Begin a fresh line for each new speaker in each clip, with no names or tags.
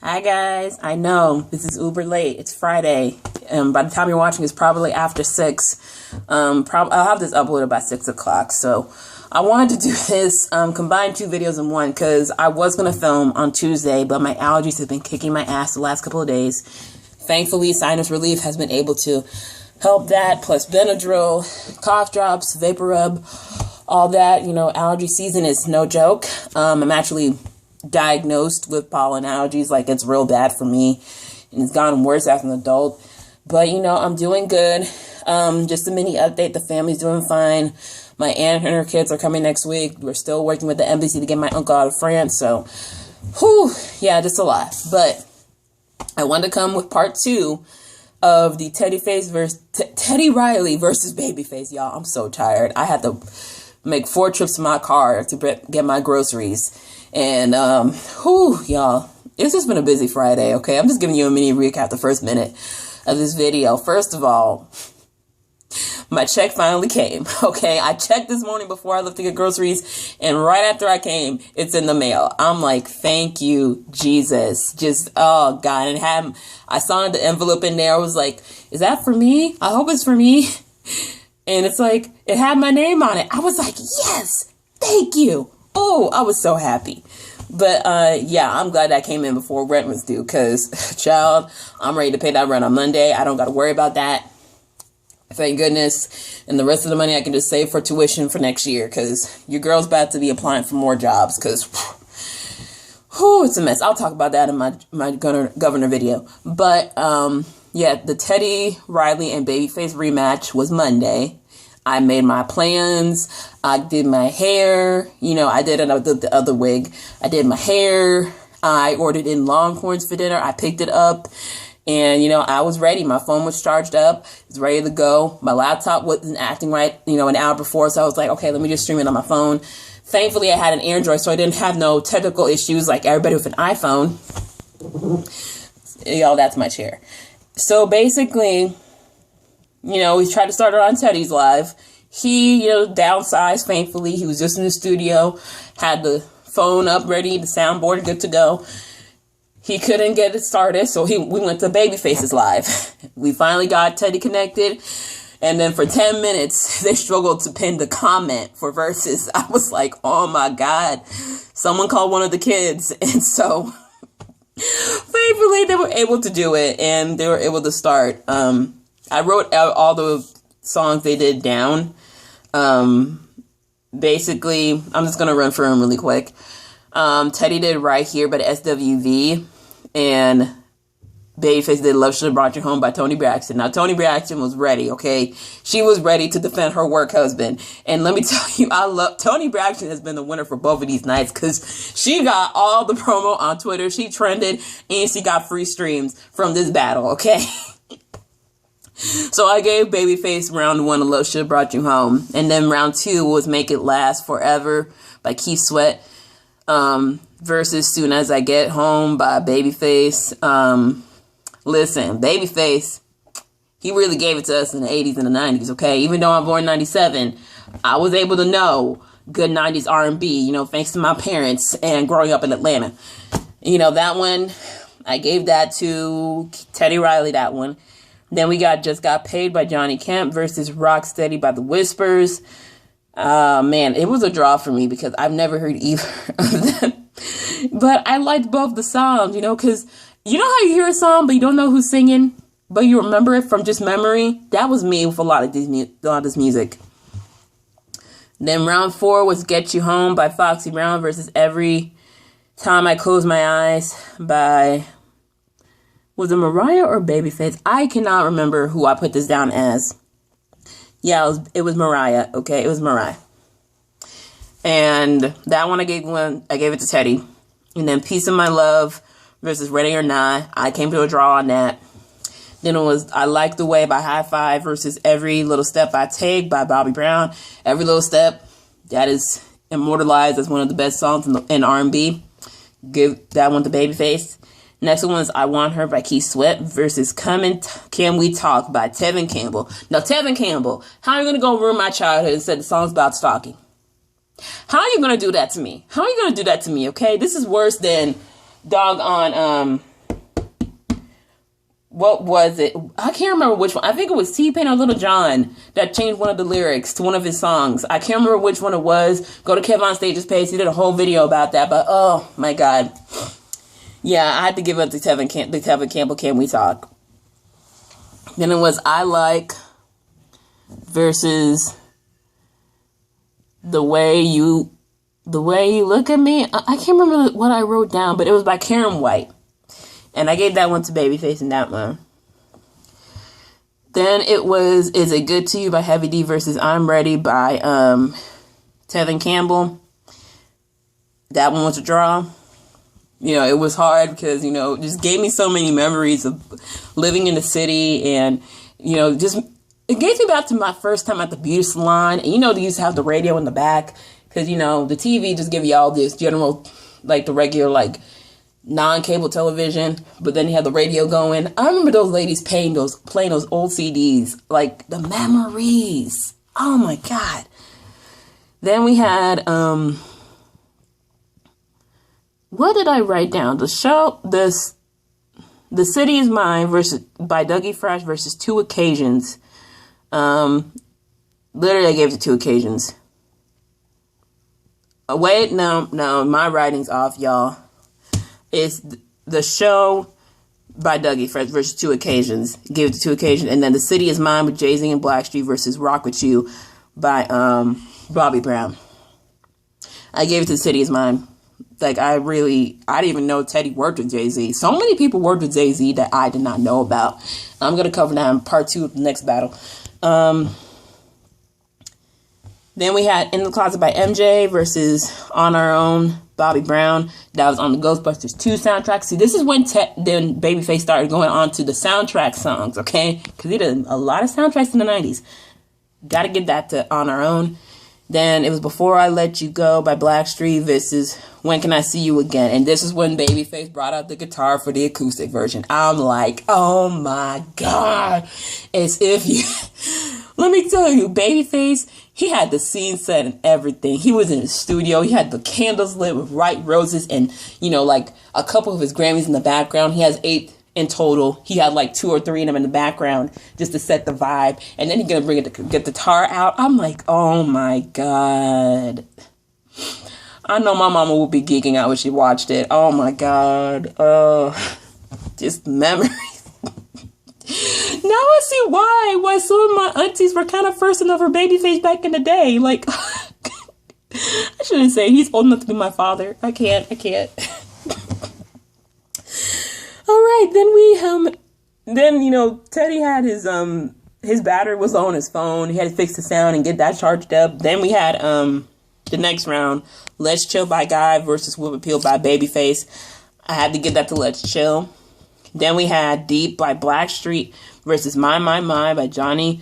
Hi guys, I know this is uber late. It's Friday, and by the time you're watching, it's probably after 6. I'll have this uploaded by 6 o'clock. So I wanted to do this, combine 2 videos in one, because I was gonna film on Tuesday, but my allergies have been kicking my ass the last couple of days. Thankfully, Sinus Relief has been able to help that, plus Benadryl, cough drops, vapor rub, all that. You know, allergy season is no joke. I'm actually diagnosed with pollen allergies. Like, it's real bad for me, and it's gotten worse as an adult. But, you know, I'm doing good. Just a mini update. The family's doing fine. My aunt and her kids are coming next week. We're still working with the embassy to get my uncle out of France. So, whew, yeah, just a lot. But I wanted to come with part 2 of the Teddy Riley versus Babyface. Y'all, I'm so tired. I had to make 4 trips to my car to get my groceries. And, y'all, it's just been a busy Friday, okay? I'm just giving you a mini recap the first minute of this video. First of all, my check finally came, okay? I checked this morning before I left to get groceries, and right after I came, it's in the mail. I'm like, thank you, Jesus. Just, oh, God. And I saw the envelope in there. I was like, is that for me? I hope it's for me. And it's like, it had my name on it. I was like, yes, thank you. Oh, I was so happy. But, yeah, I'm glad that came in before rent was due, because, child, I'm ready to pay that rent on Monday. I don't got to worry about that. Thank goodness. And the rest of the money I can just save for tuition for next year, because your girl's about to be applying for more jobs, because, it's a mess. I'll talk about that in my governor video. But, yeah, the Teddy Riley and Babyface rematch was Monday. I made my plans. I did my hair. You know, I did the other wig. I did my hair. I ordered in Longhorns for dinner. I picked it up. And, you know, I was ready. My phone was charged up. It's ready to go. My laptop wasn't acting right, you know, an hour before. So I was like, okay, let me just stream it on my phone. Thankfully, I had an Android, so I didn't have no technical issues like everybody with an iPhone. Y'all, that's my chair. So basically, you know, we tried to start it on Teddy's Live. He, you know, downsized, thankfully. He was just in the studio, had the phone up ready, the soundboard good to go. He couldn't get it started, so we went to Babyface's Live. We finally got Teddy connected, and then for 10 minutes, they struggled to pin the comment for verses. I was like, oh my God, someone called one of the kids, and so thankfully they were able to do it, and they were able to start. I wrote out all the songs they did down. Basically, I'm just going to run through them really quick. Teddy did Right Here by the SWV, and Babyface did Love Should Have Brought You Home by Toni Braxton. Now, Toni Braxton was ready, okay? She was ready to defend her work husband. And let me tell you, Toni Braxton has been the winner for both of these nights, because she got all the promo on Twitter. She trended, and she got free streams from this battle, okay? So I gave Babyface round 1 of Love Should Have Brought You Home. And then round 2 was Make It Last Forever by Keith Sweat. Versus Soon As I Get Home by Babyface. Listen, Babyface, he really gave it to us in the 80s and the 90s, okay? Even though I'm born in 97, I was able to know good 90s R&B, you know, thanks to my parents and growing up in Atlanta. You know, that one, I gave that to Teddy Riley, that one. Then we Just Got Paid by Johnny Kemp versus Rocksteady by The Whispers. Man, it was a draw for me because I've never heard either of them. But I liked both the songs, you know, because you know how you hear a song, but you don't know who's singing, but you remember it from just memory? That was me with a lot of this music. Then round 4 was Get You Home by Foxy Brown versus Every Time I Close My Eyes by... Was it Mariah or Babyface? I cannot remember who I put this down as. Yeah, it was Mariah. Okay, it was Mariah. And that one I gave it to Teddy. And then Piece of My Love versus Ready or Not. I came to a draw on that. Then it was I Like the Way by High Five versus Every Little Step I Take by Bobby Brown. Every Little Step, that is immortalized as one of the best songs in R&B. Give that one to Babyface. Next one is I Want Her by Keith Sweat versus Can We Talk by Tevin Campbell. Now, Tevin Campbell, how are you going to go ruin my childhood and say the song's about stalking? How are you going to do that to me? How are you going to do that to me, okay? This is worse than doggone what was it? I can't remember which one. I think it was T-Pain or Little John that changed one of the lyrics to one of his songs. I can't remember which one it was. Go to Kev on Stage's page. He did a whole video about that. But oh my God. Yeah, I had to give up to Tevin Campbell, Can We Talk? Then it was I Like versus The Way You Look at Me. I can't remember what I wrote down, but it was by Karen White. And I gave that one to Babyface in that one. Then it was Is It Good to You by Heavy D versus I'm Ready by Tevin Campbell. That one was a draw. You know, it was hard because, you know, it just gave me so many memories of living in the city and, you know, just, it gave me back to my first time at the beauty salon. And, you know, they used to have the radio in the back because, you know, the TV just give you all this general, like the regular, like non-cable television, but then you had the radio going. I remember those ladies playing those old CDs, like the memories. Oh my God. Then we had, what did I write down? The City Is Mine by Dougie Fresh versus Two Occasions. Literally I gave it 2 occasions. Wait, no, my writing's off, y'all. It's The Show by Dougie Fresh versus Two Occasions. Gave it to 2 occasions. And then The City Is Mine with Jay-Z and Blackstreet versus Rock With You by Bobby Brown. I gave it to The City Is Mine. Like, I didn't even know Teddy worked with Jay-Z. So many people worked with Jay-Z that I did not know about. I'm going to cover that in part 2 of the next battle. Then we had In the Closet by MJ versus On Our Own, Bobby Brown. That was on the Ghostbusters 2 soundtrack. See, this is when then Babyface started going on to the soundtrack songs, okay? Because he did a lot of soundtracks in the 90s. Got to give that to On Our Own. Then it was Before I Let You Go by Blackstreet versus When Can I See You Again? And this is when Babyface brought out the guitar for the acoustic version. I'm like, oh my God. As if you... Let me tell you, Babyface, he had the scene set and everything. He was in the studio. He had the candles lit with white roses and, you know, like a couple of his Grammys in the background. He has 8 in total. He had like 2 or 3 of them in the background just to set the vibe. And then he's going to bring it to get the guitar out. I'm like, oh my God. I know my mama will be geeking out when she watched it. Oh my God. Just memories. Now I see why some of my aunties were kind of firsting over Babyface back in the day. Like, I shouldn't say he's old enough to be my father. I can't. All right, then you know, Teddy had his battery was low on his phone. He had to fix the sound and get that charged up. Then we had the next round, Let's Chill by Guy versus Whip Appeal by Babyface. I had to get that to Let's Chill. Then we had Deep by Blackstreet versus My by Johnny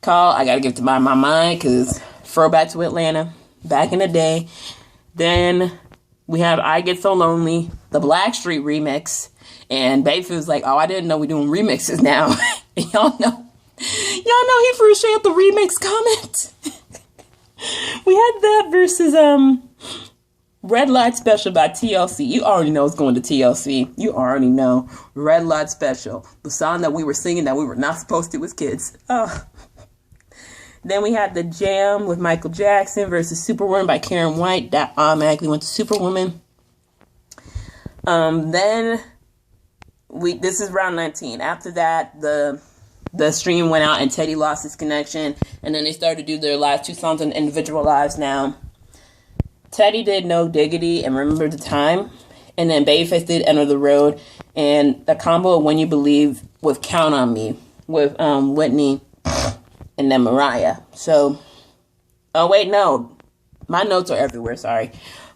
Call. I gotta give it to My because throwback to Atlanta back in the day. Then we have I Get So Lonely, the Blackstreet remix. And Babyface was like, oh, I didn't know we're doing remixes now. And y'all know he threw shade at the remix comment. We had that versus Red Light Special by TLC. You already know it's going to TLC. You already know. Red Light Special. The song that we were singing that we were not supposed to as kids. Then we had The Jam with Michael Jackson versus Superwoman by Karen White. That automatically went to Superwoman. Then this is round 19. After that, the stream went out and Teddy lost his connection. And then they started to do their last 2 songs on individual lives now. Teddy did No Diggity and Remember the Time. And then Babyface did Enter the Road. And the combo of When You Believe with Count on Me with Whitney and then Mariah. So, oh wait, no. My notes are everywhere, sorry.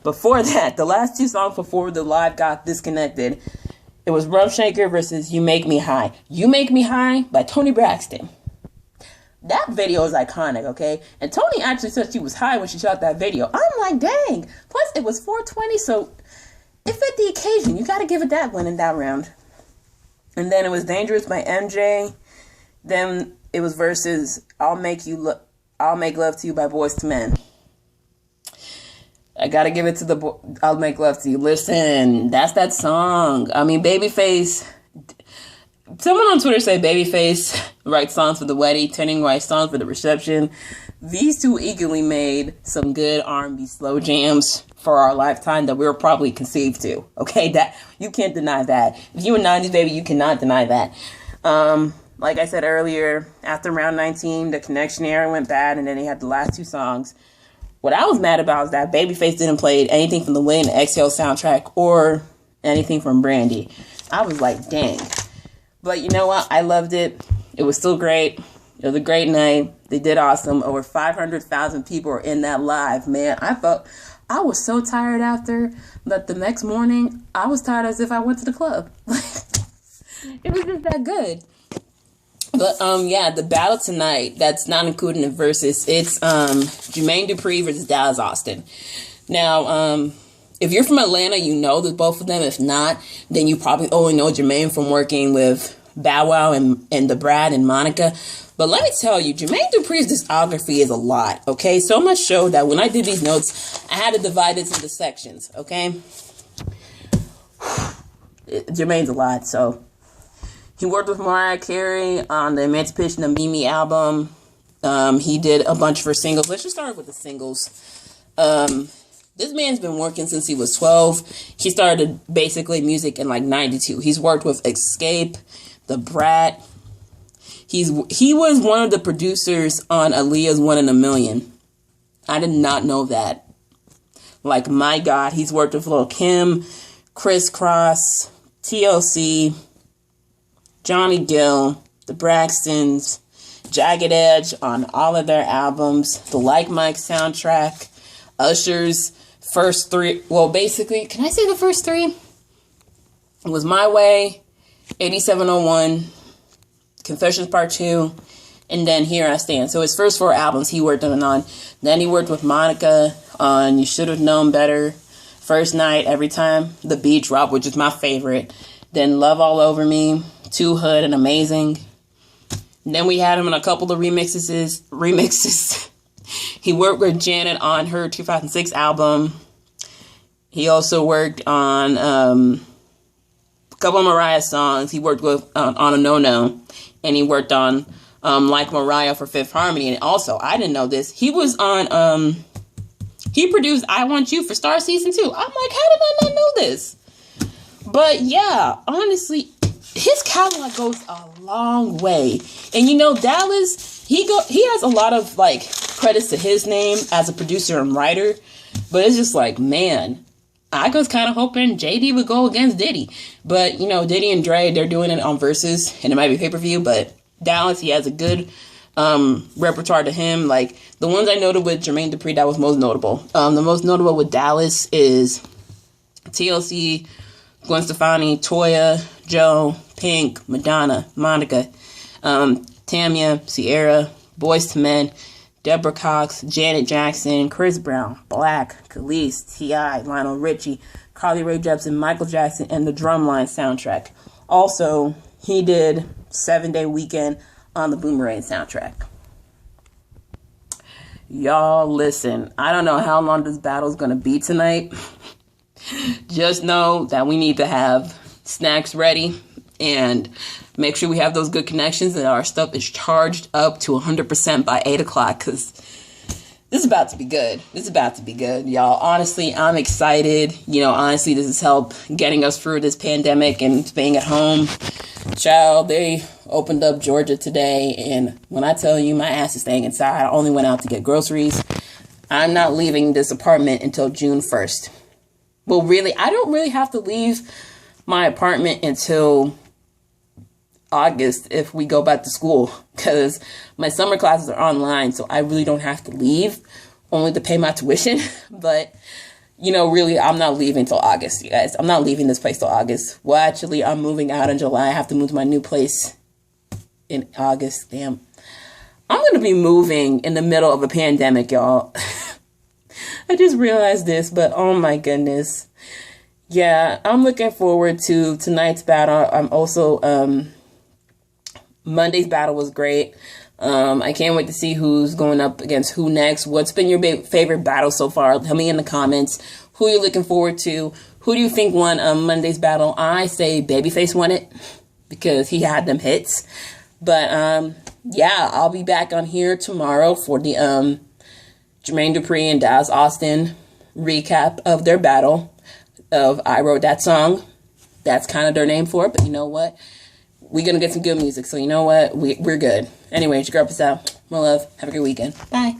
Before that, the last 2 songs before the live got disconnected, it was Rump Shaker versus You Make Me High. You Make Me High by Toni Braxton. That video is iconic, okay? And Toni actually said she was high when she shot that video. I'm like, dang. Plus, it was 420, so it fit the occasion. You got to give it that one in that round. And then it was Dangerous by MJ. Then it was versus I'll Make Love to You by Boyz II Men. I gotta give it to I'll Make Love to You. Listen, that's that song. I mean, Babyface, Someone on Twitter said Babyface writes songs for the wedding, Teddy writes songs for the reception. These two equally made some good R&B slow jams for our lifetime that we were probably conceived to. Okay, that you can't deny that. If you were 90s baby, you cannot deny that. Like I said earlier, after round 19, the connection era went bad, and then they had the last two songs. What I was mad about is that Babyface didn't play anything from the Win and Exhale soundtrack or anything from Brandy. I was like, dang. But you know what? I loved it. It was still great. It was a great night. They did awesome. Over 500,000 people were in that live. Man, I was so tired after that the next morning, I was tired as if I went to the club. It was just that good. But, yeah, the battle tonight, that's not included in Versus, it's, Jermaine Dupri versus Dallas Austin. Now, if you're from Atlanta, you know that both of them. If not, then you probably only know Jermaine from working with Bow Wow and the Brad and Monica. But let me tell you, Jermaine Dupri's discography is a lot, okay? So much so that when I did these notes, I had to divide this into sections, okay? Jermaine's a lot, so... He worked with Mariah Carey on the Emancipation of Mimi album. He did a bunch of her singles. Let's just start with the singles. This man's been working since he was 12. He started basically music in like 92. He's worked with Escape, The Brat. He was one of the producers on Aaliyah's 1 in a Million. I did not know that. Like, my God, he's worked with Lil' Kim, Criss Cross, TLC, Johnny Gill, the Braxtons, Jagged Edge on all of their albums, the Like Mike soundtrack, Usher's first three. Well, basically, can I say the first three? It was My Way, 8701, Confessions Part 2, and then Here I Stand. So his first 4 albums he worked on. Then he worked with Monica on You Should Have Known Better, First Night, Every Time the Beat Drop, which is my favorite. Then Love All Over Me, Too Hood and Amazing. And then we had him in a couple of remixes. He worked with Janet on her 2006 album. He also worked on a couple of Mariah songs. He worked with on a No No, and he worked on Like Mariah for Fifth Harmony. And also, I didn't know this, he was on he produced I Want You for Star Season 2. I'm like, how did I not know this? But yeah, honestly, his catalog goes a long way. And you know, Dallas, he has a lot of like credits to his name as a producer and writer. But it's just like, man, I was kind of hoping JD would go against Diddy. But, you know, Diddy and Dre, they're doing it on Versus, and it might be pay-per-view. But Dallas, he has a good repertoire to him. Like, the ones I noted with Jermaine Dupri, that was most notable. The most notable with Dallas is TLC, Gwen Stefani, Toya, Joe, Pink, Madonna, Monica, Tamia, Sierra, Boyz II Men, Deborah Cox, Janet Jackson, Chris Brown, Black, Khalees, T.I., Lionel Richie, Carly Rae Jepsen, Michael Jackson, and the Drumline soundtrack. Also, he did 7 Day Weekend on the Boomerang soundtrack. Y'all, listen, I don't know how long this battle is going to be tonight. Just know that we need to have snacks ready and make sure we have those good connections and our stuff is charged up to 100% by 8 o'clock, because this is about to be good. This is about to be good, y'all. Honestly, I'm excited. You know, honestly, this has helped getting us through this pandemic and being at home. Child, they opened up Georgia today, and when I tell you my ass is staying inside, I only went out to get groceries. I'm not leaving this apartment until June 1st. Well, really, I don't really have to leave my apartment until August if we go back to school, because my summer classes are online, so I really don't have to leave, only to pay my tuition. But, you know, really, I'm not leaving till August, you guys. I'm not leaving this place till August. Well, actually, I'm moving out in July. I have to move to my new place in August. Damn. I'm going to be moving in the middle of a pandemic, y'all. I just realized this, but oh my goodness. Yeah, I'm looking forward to tonight's battle. I'm also, Monday's battle was great. I can't wait to see who's going up against who next. What's been your favorite battle so far? Tell me in the comments who you're looking forward to. Who do you think won Monday's battle? I say Babyface won it. because he had them hits. But yeah, I'll be back on here tomorrow for the Jermaine Dupri and Daz Austin recap of their battle of I Wrote That Song. That's kind of their name for it, but you know what? We're going to get some good music, so you know what? We're good. Anyway, it's your girl, peace out. More love. Have a good weekend. Bye.